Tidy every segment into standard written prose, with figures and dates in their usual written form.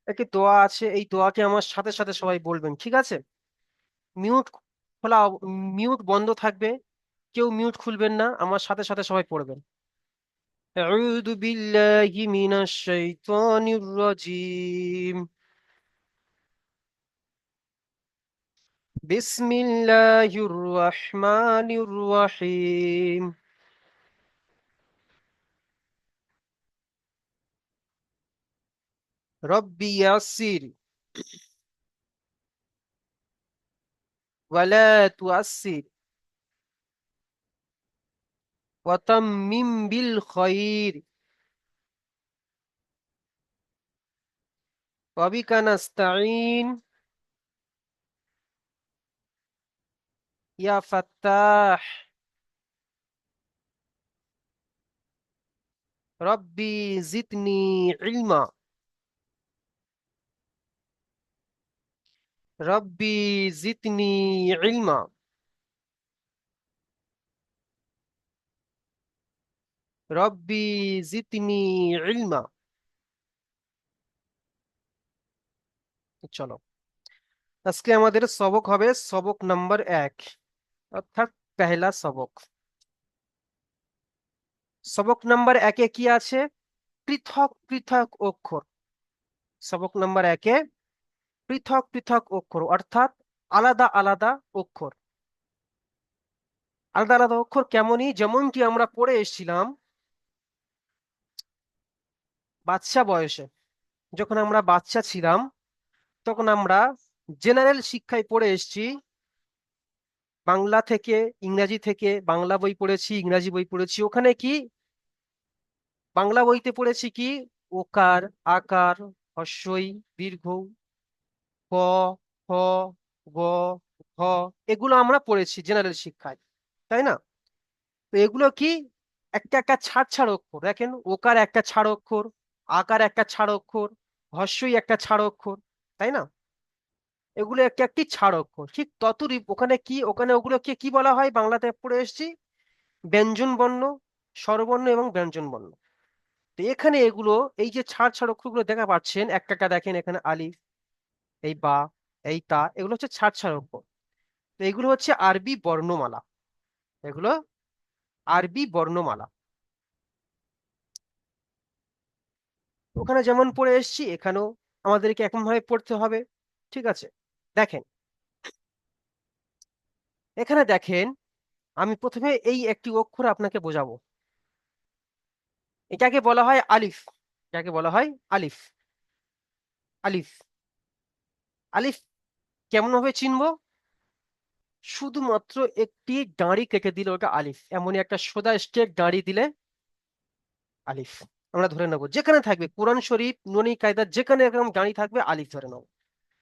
একটি দোয়া আছে, এই দোয়াটি আমার সাথে সাথে সবাই বলবেন, ঠিক আছে? মিউট খোলা, মিউট বন্ধ থাকবে, কেউ মিউট খুলবেন না, আমার সাথে সাথে সবাই পড়বেন। أعوذ بالله من الشيطان الرجيم. بسم الله الرحمن الرحيم. ربي يسر ولا تؤثر وتمم بالخير وبك نستعين يا فتاح. ربي زدني علما. ربي زدني علما. ربي زدني علما. চলো, আজকে আমাদের সবক হবে সবক নাম্বার 1, অর্থাৎ পহেলা সবক। সবক নাম্বার 1-এ কি আছে? পৃথক পৃথক অক্ষর। সবক নাম্বার 1-এ পৃথক পৃথক অক্ষর, অর্থাৎ আলাদা আলাদা অক্ষর। আলাদা আলাদা অক্ষর কেমনই, যেমন কি আমরা পড়ে এসেছিলাম বাচ্চা বয়সে, যখন আমরা বাচ্চা ছিলাম তখন আমরা জেনারেল শিক্ষায় পড়ে এসেছি। বাংলা থেকে, ইংরাজি থেকে বাংলা বই পড়েছি, ইংরাজি বই পড়েছি। ওখানে কি বাংলা বইতে পড়েছি কি ওকার, আকার, হস্যই, দীর্ঘ, ক, খ, গ, ঘ, এগুলো আমরা পড়েছি জেনারেল শিক্ষায়, তাই না? তো এগুলো কি একটা একটা ছাড় ছাড় অক্ষর, দেখেন ওকার একটা ছাড় অক্ষর, আকার একটা ছাড় অক্ষর, হস্যই একটা ছাড় অক্ষর, তাই না? এগুলো একটা একটি ছাড় অক্ষর। ঠিক ততই ওখানে কি, ওখানে ওগুলোকে কি বলা হয়, বাংলাতে পড়ে এসেছি ব্যঞ্জন বর্ণ, স্বরবর্ণ এবং ব্যঞ্জন বর্ণ। তো এখানে এগুলো, এই যে ছাড় ছাড় অক্ষরগুলো দেখা পাচ্ছেন একটা একটা, দেখেন এখানে আলিফ, এই বা, এই তা, এগুলো হচ্ছে ছাড় ছাড় অক্ষর। তো এগুলো হচ্ছে আরবি বর্ণমালা, এগুলো আরবি বর্ণমালা। ওখানে যেমন পড়ে এসেছি এখানেও আমাদেরকে একই ভাবে পড়তে হবে, ঠিক আছে? দেখেন, এখানে দেখেন, আমি প্রথমে এই একটি অক্ষর আপনাকে বোঝাবো। এটাকে বলা হয় আলিফ। এটাকে বলা হয় আলিফ। আলিফ, আলিফ কেমন ভাবে চিনবো? শুধুমাত্র একটি দাঁড়ি কেটে দিলে ওটা আলিফ, এমনই একটা সোজা স্ট্রেট দাঁড়ি দিলে আলিফ আমরা ধরে নেবো। যেখানে থাকবে কোরআন শরীফ, নুনী কায়দা, যেখানে এরকম দাঁড়ি থাকবে আলিফ ধরে নেবো,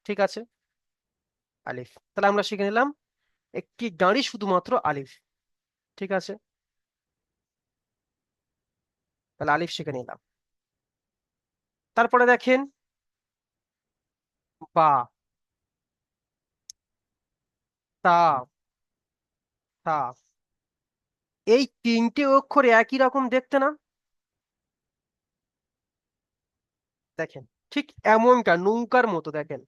ঠিক আছে? আলিফ, তাহলে আমরা শিখে নিলাম একটি দাঁড়ি শুধুমাত্র আলিফ, ঠিক আছে? তাহলে আলিফ শিখে নিলাম। তারপরে দেখেন বা, তা, তা, এই তিনটে অক্ষর একই রকম দেখতে না? দেখেন, ঠিক এমনটা নৌকার মতো, দেখেন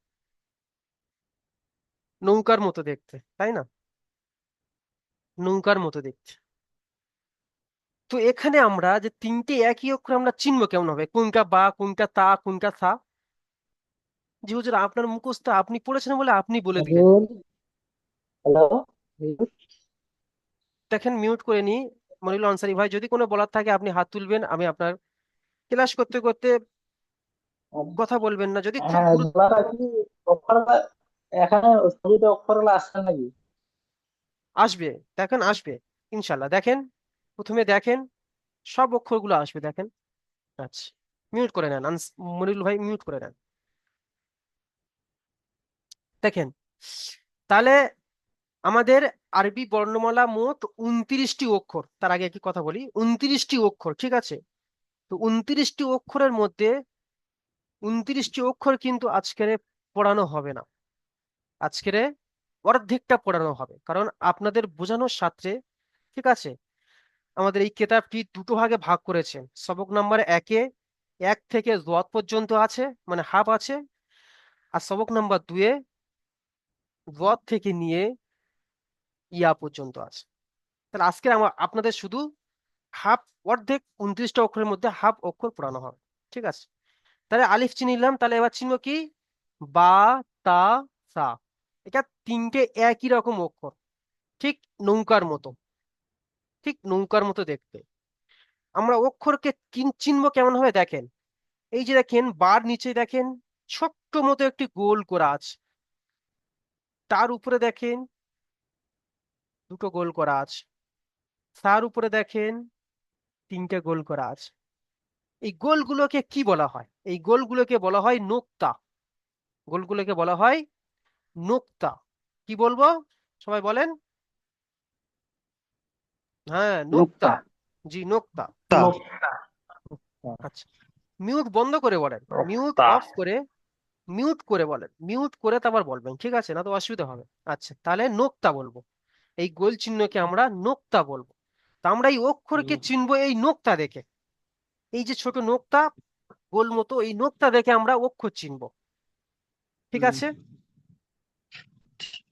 নৌকার মতো দেখতে, তাই না? নৌকার মতো দেখতে। তো এখানে আমরা যে তিনটে একই অক্ষর আমরা চিনবো কেমন হবে, কোনটা বা, কোনটা তা, কোনটা থা? জি হুজুর, আপনার মুখস্থ, আপনি পড়েছেন বলে আপনি বলে দিলেন। হুজুর, হ্যালো। দেখেন, মিউট করে নি। মনিরুল আনসারী ভাই, যদি কোনো বলার থাকে আপনি হাত তুলবেন, আমি আপনার ক্লাস করতে করতে কথা বলবেন না, যদি খুব হ্যাঁ, গুরুত্ব বলাটা কি অক্ষরগুলা এখানে ছবিতে অক্ষরগুলো আসছে নাকি? আসবে, দেখেন আসবে ইনশাল্লাহ। দেখেন, প্রথমে দেখেন সব অক্ষরগুলো আসবে, দেখেন। আচ্ছা, মিউট করে নেন, মনিরুল ভাই মিউট করে নেন। দেখেন, তাহলে আমাদের আরবি বর্ণমালা মোট 29টি অক্ষর। তার আগে কি কথা বলি, 29টি অক্ষর, ঠিক আছে? তো 29টি অক্ষরের মধ্যে 29টি অক্ষর কিন্তু আজকের পড়ানো হবে না। আজকের অর্ধেকটা পড়ানো হবে, কারণ আপনাদের বোঝানোর সাথে, ঠিক আছে? আমাদের এই কেতাবটি দুটো ভাগে ভাগ করেছেন। সবক নাম্বার 1-এ এক থেকে জোয়াদ পর্যন্ত আছে, মানে হাফ আছে। আর সবক নাম্বার 2-এ জোয়াদ থেকে নিয়ে ইয়া পর্যন্ত আছে। তাহলে আজকে আমার আপনাদের শুধু হাফ, অর্ধেক 29টা অক্ষরের মধ্যে হাফ অক্ষর পড়ানো হবে। ঠিক আছে, তাহলে আলিফ চিনি নিলাম, তাহলে এবার চিনব কি? বা, তা, সা। এটা তিনটে একই রকম অক্ষর, ঠিক নৌকার মতো, ঠিক নৌকার মতো দেখতে। আমরা অক্ষরকে চিনবো কেমন হবে দেখেন। এই যে দেখেন বার নিচে দেখেন ছোট্ট মতো একটি গোল করা আছে, তার উপরে দেখেন দুটো গোল করা আছে, তার উপরে দেখেন তিনটে গোল করা আছে। এই গোলগুলোকে কি বলা হয়? এই গোলগুলোকে বলা হয় নোক্তা। গোলগুলোকে বলা হয় নোক্তা। কি বলবো সবাই বলেন? হ্যাঁ, নোক্তা। নুক্তা। জি, নোক্তা। নুক্তা। আচ্ছা, মিউট বন্ধ করে বলেন, মিউট নুক্তা। অফ করে, মিউট করে বলেন, মিউট করে তারপর বলবেন, ঠিক আছে? না তো অসুবিধা হবে। আচ্ছা, তাহলে নোক্তা বলবো, এই গোল চিহ্নকে আমরা নোক্তা বলবো। তা আমরা এই অক্ষরকে চিনবো এই নোক্তা দেখে। এই যে ছোট নোক্তা, গোল মতো, এই নোক্তা দেখে আমরা অক্ষর চিনবো। ঠিক আছে,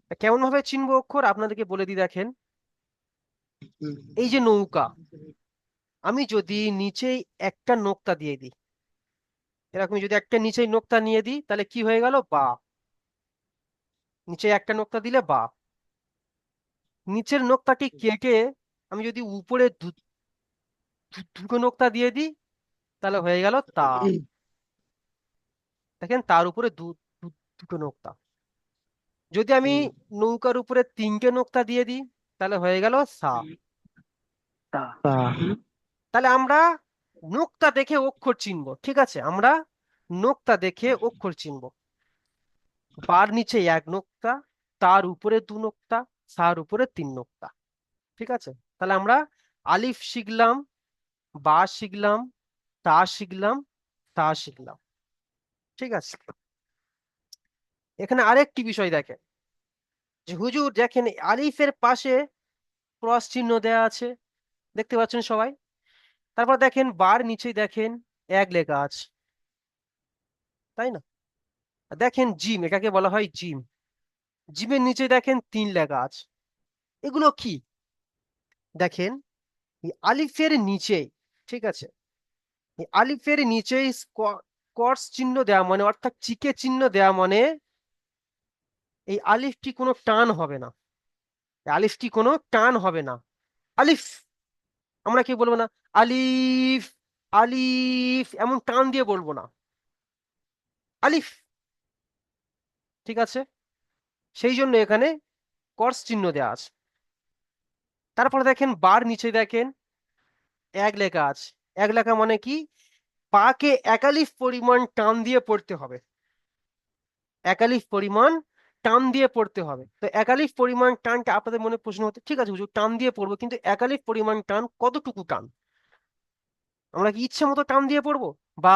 তা কেমন ভাবে চিনবো অক্ষর আপনাদেরকে বলে দিই। দেখেন, এই যে নৌকা, আমি যদি নিচেই একটা নোক্তা দিয়ে দিই, এরকম যদি একটা নিচেই নোক্তা নিয়ে দিই, তাহলে কি হয়ে গেল? বা। নিচে একটা নোক্তা দিলে বা। নিচের নোক্তাটি কেটে আমি যদি উপরে দুটো নোক্তা দিয়ে দিই, তাহলে হয়ে গেল তা। দেখেন, তার উপরে দুটো নোক্তা। যদি আমি নৌকার উপরে তিনটে নোক্তা দিয়ে দিই, তাহলে হয়ে গেল সা। তাহলে আমরা নোক্তা দেখে অক্ষর চিনবো। ঠিক আছে, আমরা নোক্তা দেখে অক্ষর চিনবো। বার নিচে এক নোক্তা, তার উপরে দু নোক্তা, সার উপরে তিন নোক্তা। ঠিক আছে, তাহলে আমরা আলিফ শিখলাম, বা শিখলাম, তা শিখলাম, তা শিখলাম। ঠিক আছে, এখানে আরেকটি বিষয় দেখেন, যে হুজুর দেখেন আলিফের পাশে ক্রস চিহ্ন দেয়া আছে, দেখতে পাচ্ছেন সবাই? তারপর দেখেন বার নিচে দেখেন এক লেখা আছে, তাই না? আর দেখেন জিম, এটাকে বলা হয় জিম। জিমের নিচে দেখেন তিন লেখা আছে। এগুলো কি? দেখেন, এই আলিফের নিচে, ঠিক আছে, এই আলিফের নিচে ক্রস চিহ্ন দেওয়া মানে, অর্থাৎ চিকে চিহ্ন দেওয়া মানে এই আলিফটি কোনো টান হবে না। এই আলিফটি কোনো টান হবে না। আলিফ, আমরা কি বলবো না আলিফ, আলিফ এমন টান দিয়ে বলবো না, আলিফ। ঠিক আছে, সেই জন্য এখানে ক্রস চিহ্ন দেওয়া আছে। তারপরে দেখেন বার নিচে দেখেন এক লেখা আছে। এক লেখা মানে কি? পাকে একালিফ পরিমাণ টান দিয়ে পড়তে হবে। একালিফ পরিমাণ টান দিয়ে পড়তে হবে। তো একালিফ পরিমাণ টানটা আপনাদের মনে প্রশ্ন হতে, ঠিক আছে হুজুর টান দিয়ে পড়বো, কিন্তু একালিফ পরিমাণ টান কতটুকু টান? আমরা কি ইচ্ছে মতো টান দিয়ে পড়বো বা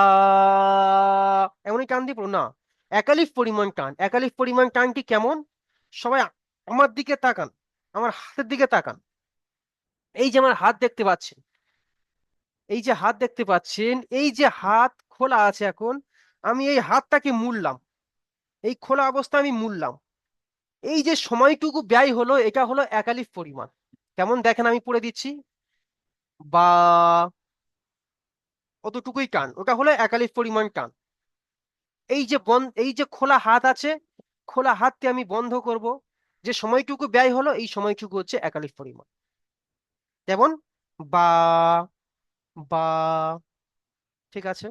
এমনই টান দিয়ে পড়বো? না, একালিফ পরিমাণ টান। একালিফ পরিমাণ টানটি কেমন? সবাই আমার দিকে তাকান, আমার হাতের দিকে তাকান। এই যে আমার হাত দেখতে পাচ্ছেন, এই যে হাত দেখতে পাচ্ছেন, এই যে হাত খোলা আছে এখন, আমি এই হাতটাকে মুড়লাম, এই খোলা অবস্থা আমি মুড়লাম, এই যে সময়টুকু ব্যয় হলো, এটা হলো একালিফ পরিমাণ। কেমন দেখেন, আমি পড়ে দিচ্ছি, বা অতটুকুই টান, ওটা হলো একালিফ পরিমাণ টান। এই যে এই যে খোলা হাত আছে, খোলা হাতকে আমি বন্ধ করব, যে সময়টুকু ব্যয় হলো এই সময়টুকু হচ্ছে একালিফ পরিমাণ। যেমন বা, বা। ঠিক আছে,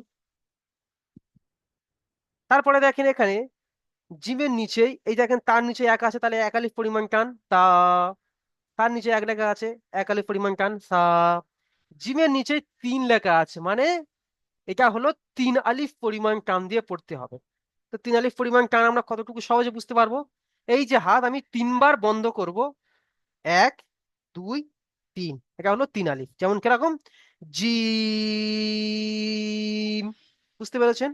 তারপরে দেখেন এখানে জিমের নিচেই এই দেখেন তার নিচে এক আছে, তাহলে একালিফ পরিমাণ টান তা। তার নিচে এক লেখা আছে, একালিফ পরিমাণ টান সা। জিমের নিচে তিন লেখা আছে, মানে এটা হলো তিন আলিফ পরিমাণ টান দিয়ে পড়তে হবে। তো তিন আলিফ পরিমাণ টান আমরা কতটুকু সহজে বুঝতে পারবো? এই যে হাত আমি তিনবার বন্ধ করব, এক, দুই, তিন, এটা হলো তিন আলিফ। যেমন কিরকম? জিম, বুঝতে পেরেছেন?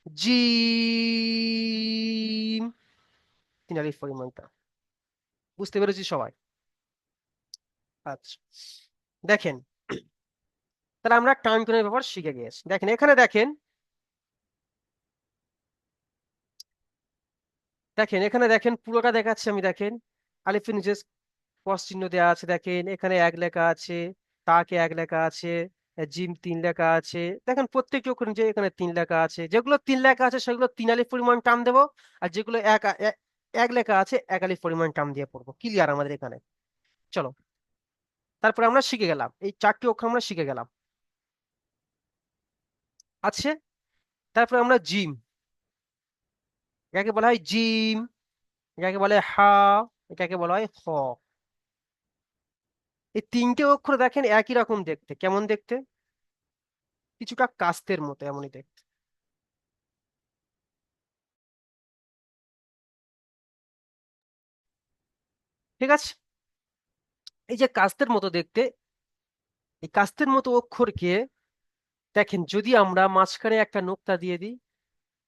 জিম, তিন আলিফ পরিমাণটা বুঝতে পেরেছি সবাই? আচ্ছা, দেখেন, তাহলে আমরা টান টুনের ব্যাপার শিখে গিয়েছি। দেখেন এখানে দেখেন, এখানে দেখেন পুরোটা দেখাচ্ছি আমি। দেখেন আলিফের নিচে ক্রস চিহ্ন দেওয়া আছে, দেখেন এখানে এক লেখা আছে, তাকে এক লেখা আছে, জিম তিন লেখা আছে। দেখেন প্রত্যেকটি অক্ষর নিচে এখানে তিন লেখা আছে। যেগুলো তিন লেখা আছে সেগুলো তিন আলিফ পরিমাণ টান দেবো, আর যেগুলো এক লেখা আছে এক আলিফ পরিমাণ টান দিয়ে পড়বো। ক্লিয়ার আমাদের এখানে? চলো, তারপরে আমরা শিখে গেলাম, এই চারটি অক্ষর আমরা শিখে গেলাম। আছে, তারপরে আমরা জিম, এটাকে বলা হয় জিম, এটাকে বলা হয় হা, এটাকে বলা হয় হ। এই তিনটে অক্ষর দেখেন একই রকম দেখতে। কেমন দেখতে? কিছুটা কাস্তের মতো এমনই দেখতে। ঠিক আছে, এই যে কাস্তের মতো দেখতে, এই কাস্তের মতো অক্ষরকে দেখেন যদি আমরা মাঝখানে একটা নোক্তা দিয়ে দিই।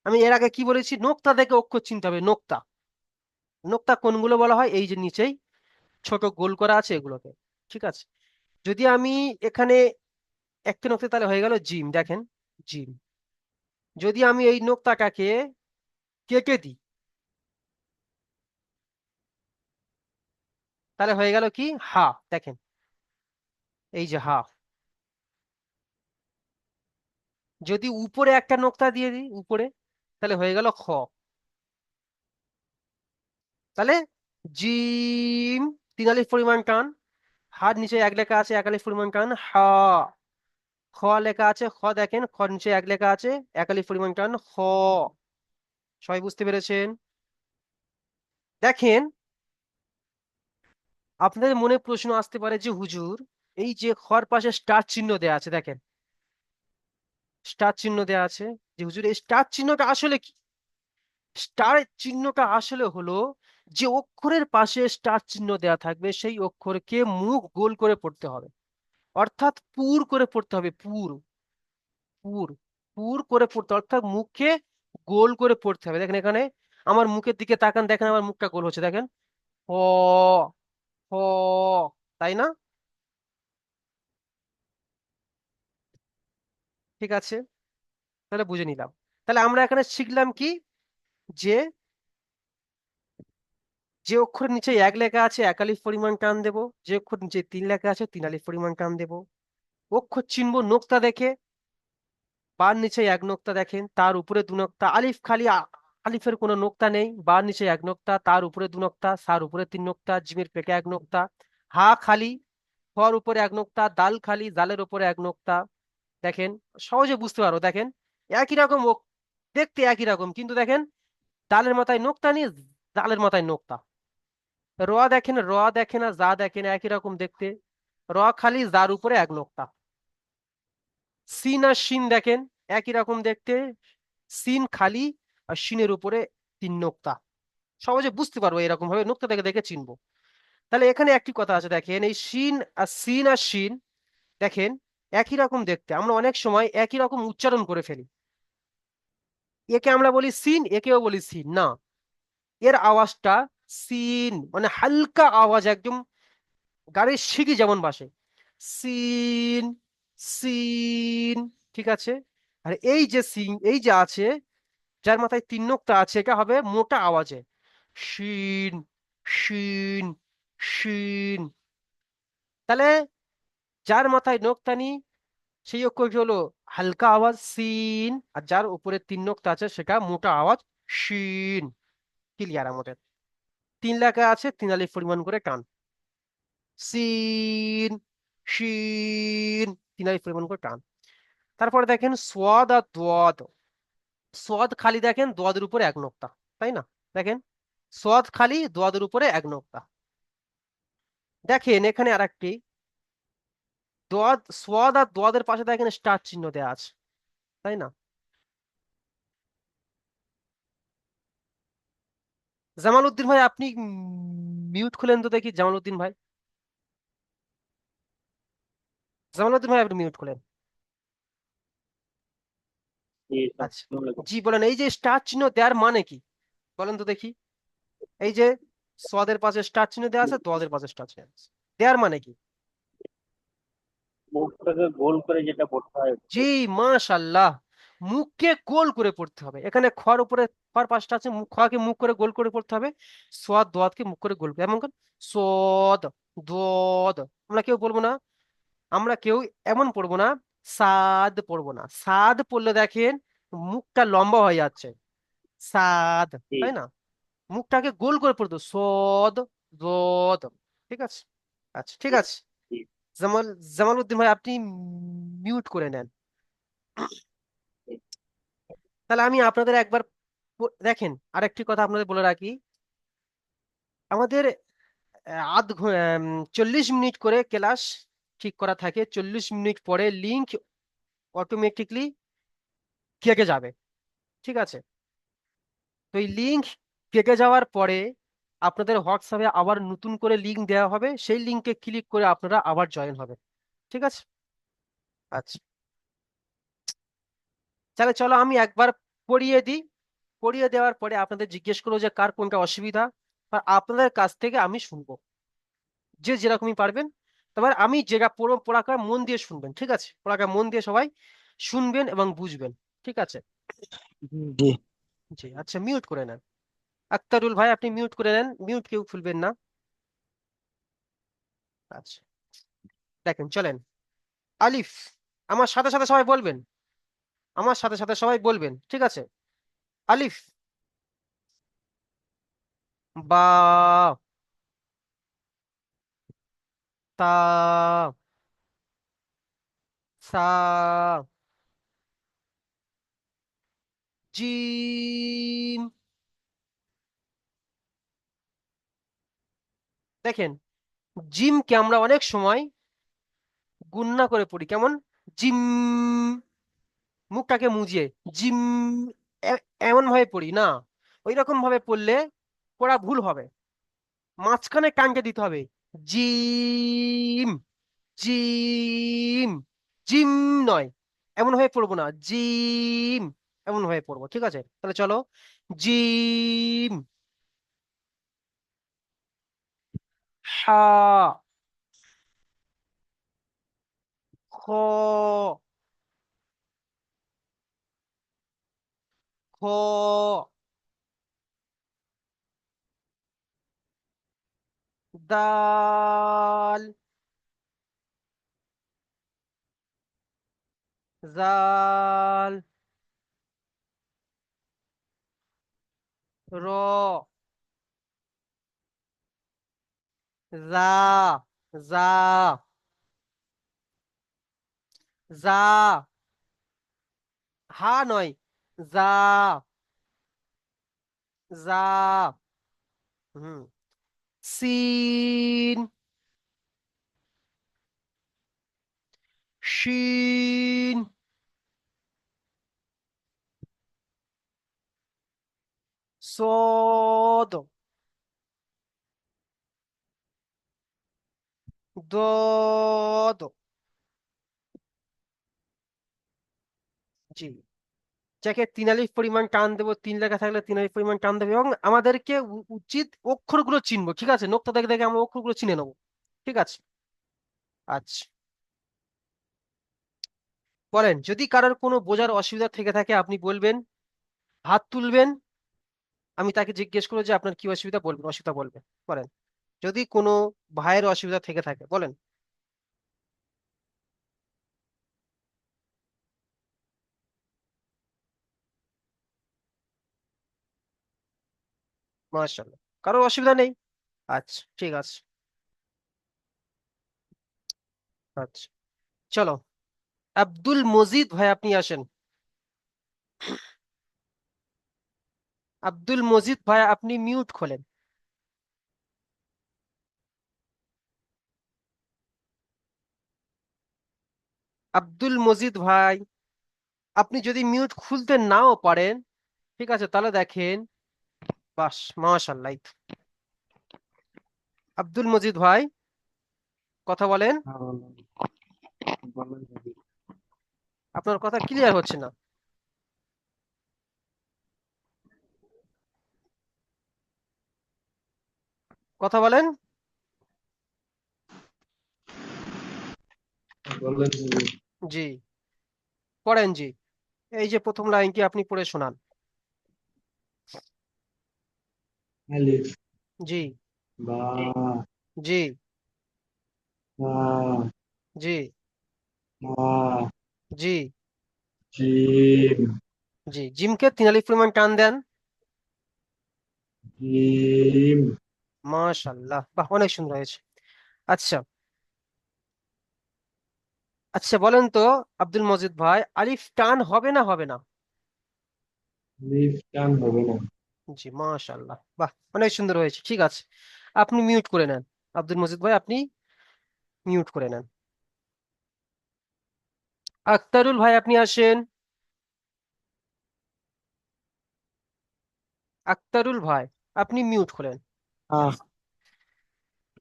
আমি এর আগে কি বলেছি? নোক্তা দেখে অক্ষর চিনতে হবে। নোক্তা, নোক্তা কোনগুলো বলা হয়? এই যে নিচেই ছোট গোল করা আছে এগুলোকে। ঠিক আছে, যদি আমি এখানে একটা নোক্তা, তাহলে হয়ে গেল জিম। দেখেন জিম। যদি আমি এই নোক্তাটাকে কেটে দিই, তাহলে হয়ে গেল কি? হা। দেখেন এই যে হা। যদি উপরে একটা নোক্তা দিয়ে দিই উপরে, তাহলে হয়ে গেল খ। তাহলে জিম, তিন আলিফ পরিমাণ টান, হার নিচে এক লেখা আছে এক আলিফ পরিমাণ টান, হা। খ লেখা আছে খ, দেখেন খ নিচে এক লেখা আছে এক আলিফ পরিমাণ টান, খ। সবাই বুঝতে পেরেছেন? দেখেন আপনাদের মনে প্রশ্ন আসতে পারে যে হুজুর, এই যে খর পাশে স্টার চিহ্ন দেয়া আছে, দেখেন স্টার চিহ্ন দেয়া আছে, যে হুজুর এই স্টার চিহ্নটা আসলে কি? স্টার চিহ্নটা আসলে হলো, যে অক্ষরের পাশে স্টার চিহ্ন দেয়া থাকবে সেই অক্ষরকে মুখ গোল করে পড়তে হবে, অর্থাৎ পুর করে পড়তে হবে। পুর, পুর, পুর করে পড়তে হবে, অর্থাৎ মুখে গোল করে পড়তে হবে। দেখেন এখানে আমার মুখের দিকে তাকান, দেখেন আমার মুখটা গোল হচ্ছে, দেখেন হ, হ, তাই না? ঠিক আছে, তাহলে বুঝে নিলাম। তাহলে আমরা এখানে শিখলাম কি? যে যে অক্ষরের নিচে এক লেখা আছে এক আলিফ পরিমাণ টান দেবো, যে অক্ষর নিচে তিন লেখা আছে তিন আলিফ পরিমাণ টান দেবো। অক্ষর চিনবো নোক্তা দেখে, বার নিচে এক নোক্তা, দেখেন তার উপরে দু নোক্তা। আলিফ খালি, আলিফের কোনো নোক্তা নেই। বার নিচে এক নোক্তা, তার উপরে দু নোক্তা, সার উপরে তিন নোক্তা, জিমের পেটে এক নোক্তা। হা খালি, হর উপরে এক নোক্তা, দাল খালি, জালের উপরে এক নোক্তা। দেখেন সহজে বুঝতে পারো। দেখেন একই রকম দেখতে একই রকম, কিন্তু দেখেন দালের মাথায় নোক্তা নেই, জালের মাথায় নোক্তা। র দেখেন, র দেখেন আর যা দেখেন একই রকম দেখতে। র খালি, যার উপরে এক নোক্তা। সিন আর শিন দেখেন একই রকম দেখতে, সিন খালি আর শিনের উপরে তিন নোক্তা। সহজে বুঝতে পারবো এরকম ভাবে নোক্তা দেখে দেখে চিনবো। তাহলে এখানে একটি কথা আছে, দেখেন এই শিন আর সিন আর শিন দেখেন একই রকম দেখতে, আমরা অনেক সময় একই রকম উচ্চারণ করে ফেলি। একে আমরা বলি সিন, একেও বলি সিন না। এর আওয়াজটা সিন, মানে হালকা আওয়াজ, একদম গাড়ির সিটি যেমন বাসে, সিন, সিন। ঠিক আছে, আর এই যে সিন, এই যে আছে যার মাথায় তিন নোক্তা আছে, এটা হবে মোটা আওয়াজে, শিন, শিন, শিন। তাহলে যার মাথায় নোক্তা নেই সেই অক্ষরটি হলো হালকা আওয়াজ সিন, আর যার উপরে তিন নোক্তা আছে সেটা মোটা আওয়াজ শিন। ক্লিয়ার আমাদের? তিন লেখা আছে তিন আলিফ পরিমাণ করে টান, সিন, শিন, তিন আলিফ পরিমাণ করে টান। তারপরে দেখেন সোয়াদ আর দোয়াদ। সোয়াদ খালি, দেখেন দোয়াদের উপরে এক নোক্তা, তাই না? দেখেন সোয়াদ খালি, দোয়াদের উপরে এক নোক্তা। দেখেন এখানে আরেকটি দোয়াদ, সোয়াদ আর দোয়াদের পাশে দেখেন স্টার চিহ্ন দেওয়া আছে, তাই না? জামাল উদ্দিন ভাই, আপনি মিউট খুলেন তো দেখি, জামাল উদ্দিন ভাই, জামাল উদ্দিন ভাই আপনি মিউট খুলেন। জি স্যার, আচ্ছা, আসসালামু আলাইকুম। জি বলেন, এই যে স্টার চিহ্ন দেওয়ার মানে কি বলেন তো দেখি? এই যে সোয়াদের পাশে স্টার চিহ্ন দেওয়া আছে, দোয়াদের পাশে স্টার চিহ্ন আছে, দেওয়ার মানে কি? মুখটাকে গোল করে যেটা পড়তে হয়। জি, মাশাল্লাহ। মুখকে গোল করে পড়তে হবে। এখানে খর উপরে, খর পাঁচটা আছে, খকে মুখ করে গোল করে পড়তে হবে। সোয়াদ দোয়াদকে মুখ করে গোল করে, এমন করে সোদ, দোদ। আমরা কেউ বলবো না, আমরা কেউ এমন পড়বো না, সাদ পড়বো না। সাদ পড়লে দেখেন মুখটা লম্বা হয়ে যাচ্ছে, সাদ, জি তাই না? মুখটাকে গোল করে পড়তো, সদ, দদ। ঠিক আছে, আচ্ছা ঠিক জি আছে। জি জামাল, জামালউদ্দিন ভাই আপনি মিউট করে নেন। জি। তাহলে আমি আপনাদের একবার দেখেন, আরেকটি কথা আপনাদের বলে রাখি। আমাদের 40 মিনিট করে ক্লাস ঠিক করা থাকে। 40 মিনিট পরে লিংক অটোমেটিকলি কেটে যাবে, ঠিক আছে? তো এই লিংক কেটে যাওয়ার পরে আপনাদের হোয়াটসঅ্যাপে আবার নতুন করে লিংক দেওয়া হবে, সেই লিংকে ক্লিক করে আপনারা আবার জয়েন হবে, ঠিক আছে? আচ্ছা, তাহলে চলো আমি একবার পড়িয়ে দিই। পড়িয়ে দেওয়ার পরে আপনাদের জিজ্ঞেস করবো যে কার কোনটা অসুবিধা, আর আপনাদের কাছ থেকে আমি শুনবো, যে যেরকমই পারবেন। তবে আমি যেটা পড়াটা মন দিয়ে শুনবেন, ঠিক আছে? পড়াটা মন দিয়ে সবাই শুনবেন এবং বুঝবেন, ঠিক আছে? জি। জি, আচ্ছা মিউট করে নেন। আক্তারুল ভাই আপনি মিউট করে নেন, মিউট কেউ খুলবেন না। আচ্ছা, দেখেন চলেন। আলিফ, আমার সাথে সাথে সবাই বলবেন, আমার সাথে সাথে সবাই বলবেন, ঠিক আছে? আলিফ, বা, তা, সা, জিম। দেখেন, জিমকে আমরা অনেক সময় গুন্না করে পড়ি, কেমন? জিম, মুখটাকে মুজিয়ে, জিম, এমন ভাবে পড়ি না। ওই রকম ভাবে পড়লে পড়া ভুল হবে। মাঝখানে কানকে দিতে হবে, জিম, জিম, জিম নয়, এমন ভাবে পড়বো না, জিম, এমন ভাবে পড়বো, ঠিক আছে? তাহলে চলো, জিম, হা, খ, খ, দাল, জাল, র, জা, জা, জা, হা নয়, জা, জা, হুম, সিন, শিন, সদ, দদ। জি, যাকে 3 আলিফ পরিমাণ টান দেবো, 3 লেখা থাকলে 3 আলিফ পরিমাণ টান দেবো, এবং আমাদেরকে উচিত অক্ষরগুলো চিনবো, ঠিক আছে? নোক্তা দেখে দেখে আমরা অক্ষরগুলো চিনে নেবো, ঠিক আছে? আচ্ছা, বলেন, যদি কারোর কোনো বোঝার অসুবিধা থেকে থাকে আপনি বলবেন, হাত তুলবেন, আমি তাকে জিজ্ঞেস করবো যে আপনার কি অসুবিধা, বলবেন, অসুবিধা বলবেন, বলেন। যদি কোনো ভাইয়ের অসুবিধা থেকে থাকে বলেন। মাশাআল্লাহ, কারো অসুবিধা নেই। আচ্ছা ঠিক আছে। আচ্ছা, চলো, আব্দুল মজিদ ভাই আপনি আসেন। আব্দুল মজিদ ভাই আপনি মিউট খোলেন। আব্দুল মজিদ ভাই, আপনি যদি মিউট খুলতে নাও পারেন, ঠিক আছে, তাহলে দেখেন, বাস, মাশাআল্লাহ, এই তো। আব্দুল মজিদ ভাই কথা বলেন, হ্যাঁ, বলুন যদি। আপনার কথা ক্লিয়ার হচ্ছে না, কথা বলেন। বলেন হুজুর। জি, পড়েন জি। এই যে প্রথম লাইনটি আপনি পড়ে শোনান। আলিফ, জি। বা, জি। তা, জি। মা, জি। জিম, জি, জিমকে 3 আলিফ পরিমাণ টান দেন। জিম, মাশাআল্লাহ, বাহ, অনেক সুন্দর হয়েছে। আচ্ছা। আচ্ছা বলেন তো আব্দুল মজিদ ভাই, আলিফ টান হবে না হবে না? আলিফ টান হবে না। জি, মাশাআল্লাহ, বাহ, অনেক সুন্দর হয়েছে। ঠিক আছে, আপনি মিউট করে নেন। আব্দুল মজিদ ভাই, আপনি মিউট করে নেন। আক্তারুল ভাই, আপনি আসেন। আক্তারুল ভাই, আপনি মিউট করেন। হ্যাঁ।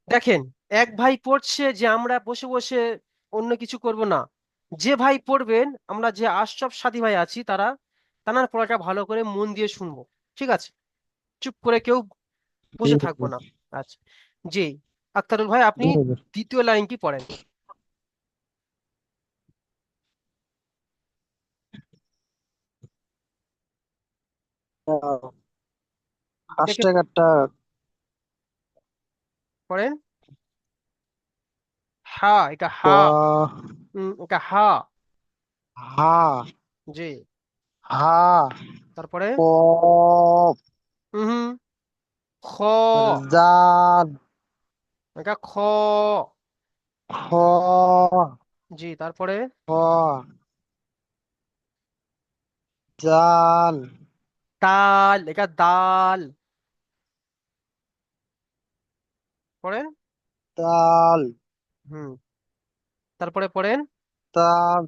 দেখেন, এক ভাই পড়ছে যে আমরা বসে বসে অন্য কিছু করব না। যে ভাই পড়বেন, আমরা যে আশরাফ সাথী ভাই আছি, তারা তানার পড়াটা ভালো করে মন দিয়ে শুনবো। ঠিক আছে? চুপ করে কেউ জি বসে থাকবো হুজুর। না। আচ্ছা। জি, আক্তারুল ভাই, আপনি জি হুজুর। দ্বিতীয় লাইনটি পড়েন। দেখে হাসটাগ একটা পড়েন। হা, এটা ক, হা। এটা হা। হা, জি। হা, তারপরে ক, হুম, খ। জাল, এটা খ। খ, জি, তারপরে খ, জাল, তাল, এটা দাল। পড়েন। তাল, হুম, তারপরে পড়েন। তাল,